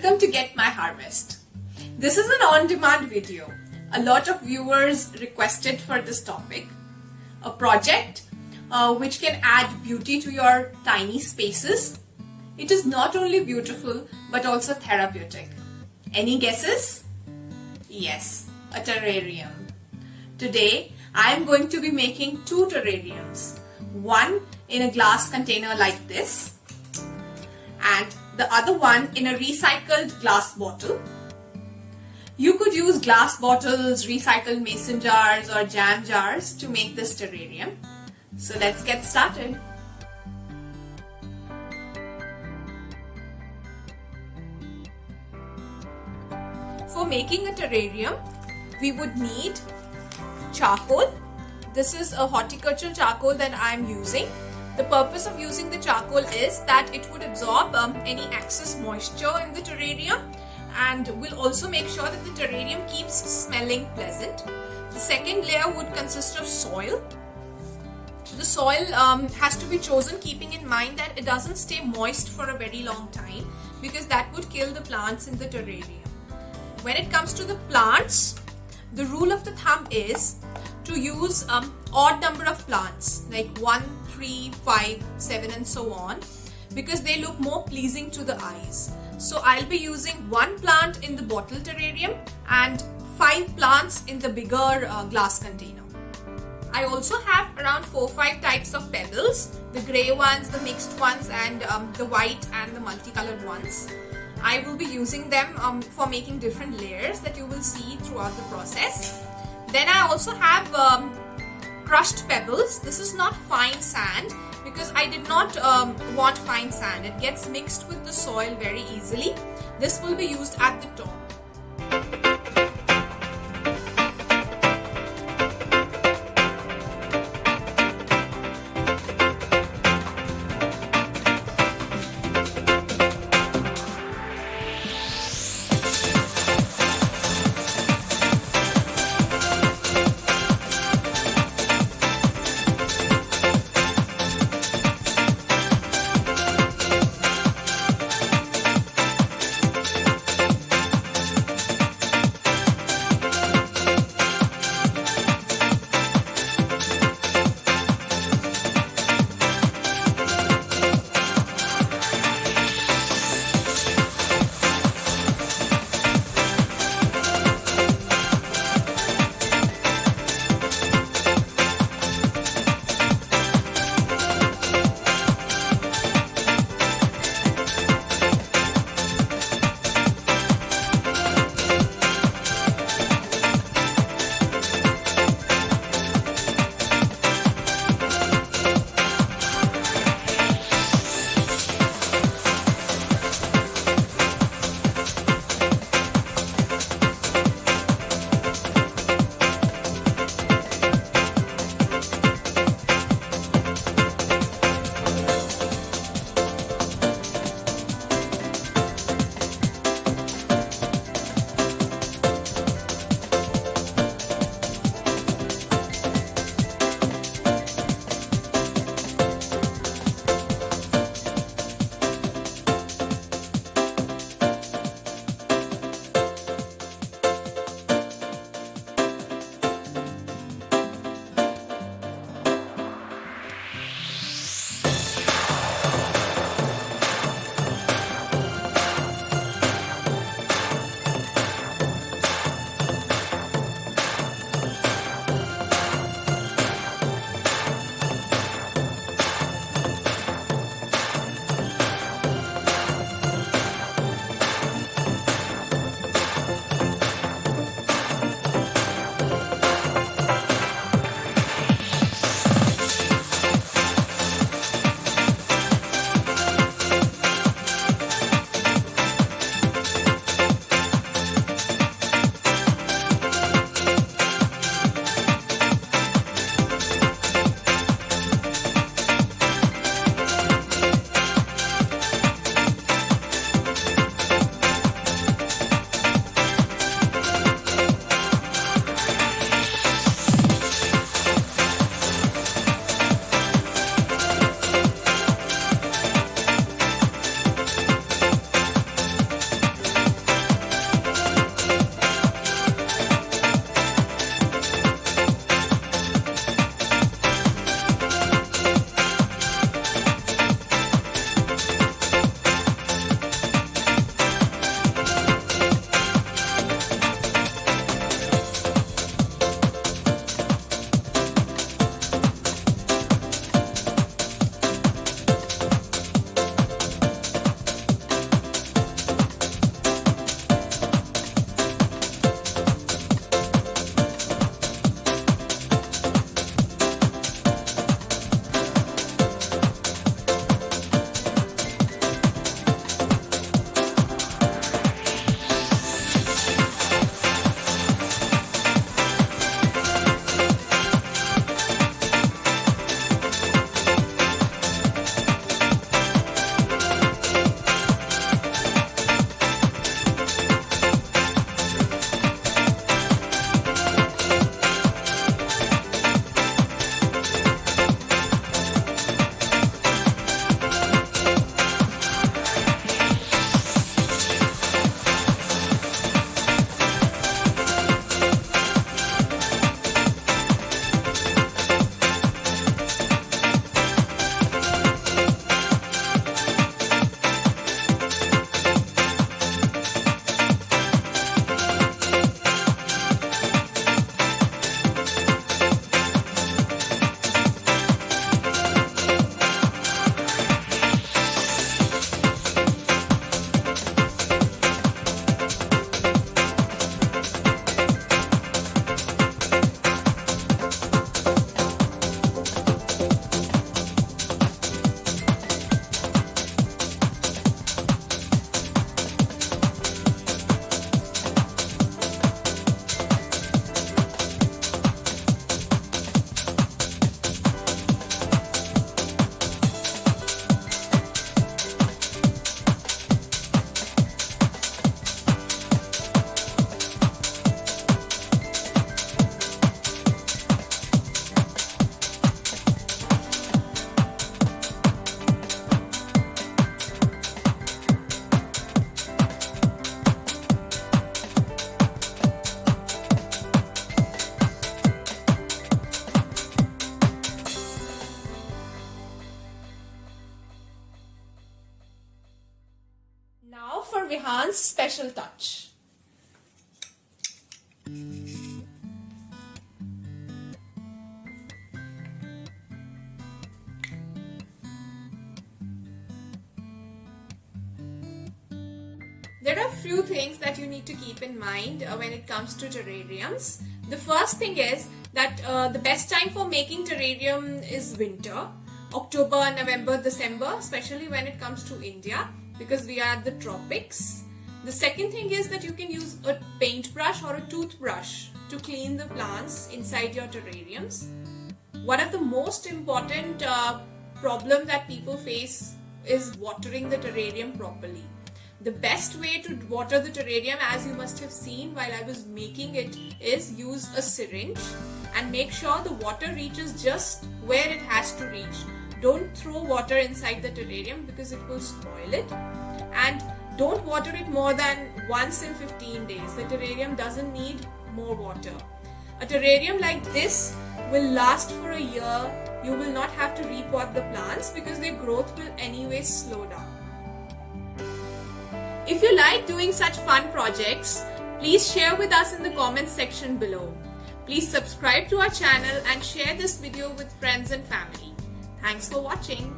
Welcome to Get My Harvest. This is an on-demand video. A lot of viewers requested for this topic. A project which can add beauty to your tiny spaces. It is not only beautiful but also therapeutic. Any guesses? Yes, a terrarium. Today I am going to be making two terrariums. One in a glass container like this and the other one in a recycled glass bottle. You could use glass bottles, recycled mason jars or jam jars to make this terrarium. So let's get started. For making a terrarium, we would need charcoal. This is a horticultural charcoal that I am using. The purpose of using the charcoal is that it would absorb any excess moisture in the terrarium and will also make sure that the terrarium keeps smelling pleasant. The second layer would consist of soil. The soil has to be chosen keeping in mind that it doesn't stay moist for a very long time because that would kill the plants in the terrarium. When it comes to the plants, the rule of the thumb is to use odd number of plants like 1, 3, 5, 7 and so on because they look more pleasing to the eyes. So I'll be using 1 plant in the bottle terrarium and 5 plants in the bigger glass container. I also have around 4-5 types of pebbles, the grey ones, the mixed ones and the white and the multicolored ones. I will be using them for making different layers that you will see throughout the process. Then I also have crushed pebbles. This is not fine sand because I did not want fine sand. It gets mixed with the soil very easily. This will be used at the top. enhance special touch. There are a few things that you need to keep in mind when it comes to terrariums. The first thing is that the best time for making terrarium is winter, October, November, December, especially when it comes to India, because we are at the tropics. The second thing is that you can use a paintbrush or a toothbrush to clean the plants inside your terrariums. One of the most important problems that people face is watering the terrarium properly. The best way to water the terrarium, as you must have seen while I was making it, is use a syringe and make sure the water reaches just where it has to reach. Don't throw water inside the terrarium because it will spoil it, and don't water it more than once in 15 days. The terrarium doesn't need more water. A terrarium like this will last for a year. You will not have to repot the plants because their growth will anyway slow down. If you like doing such fun projects, please share with us in the comments section below. Please subscribe to our channel and share this video with friends and family. Thanks for watching.